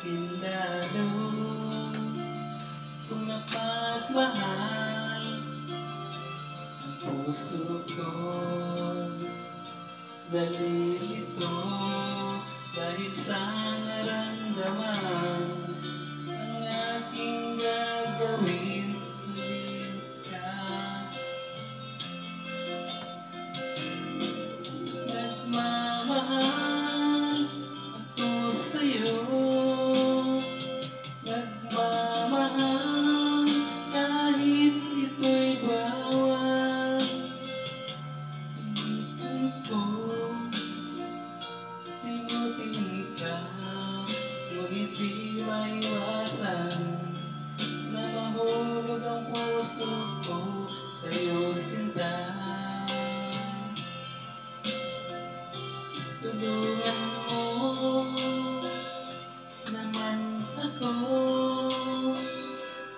akin lalo. Kung napagmahal ang puso ko, nalilito dahil sa naramdaman. Ang aking gagawin, ulit ka. Nagmamahal ako sa'yo, nagmamahal kahit ito'y bawal. Pilitin ko limutin ka, ngunit di maiwasan na mahulog ang puso ko sa'yo, sinta. Tulungan mo naman ako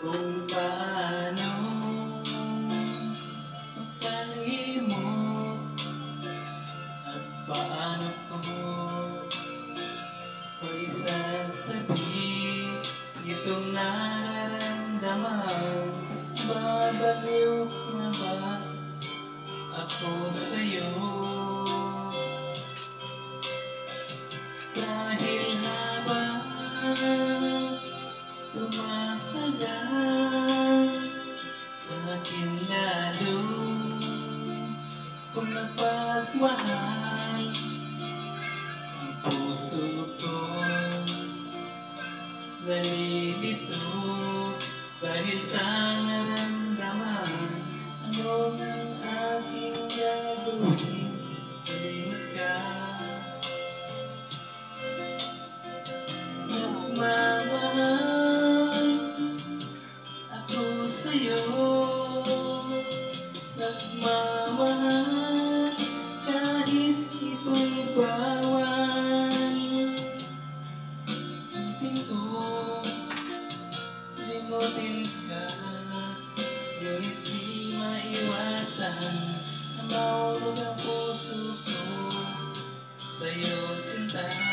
kung paano makalimot at paano ko isa't tabi itong nararamdaman. Babaliw na ba ako sa'yo? Dahil habang tumatagal sa akin lalo, kung napagmahal ang puso ko, nalilito dahil sa naramdaman. Ano ang aking gagawin? Malimot ka. Nagmamahal ako sa'yo, nagmamahal kahit ito'y bawal. Ibig ko limutin ka, ngunit di maiwasan na mahulog ang puso ko sa'yo, sinta.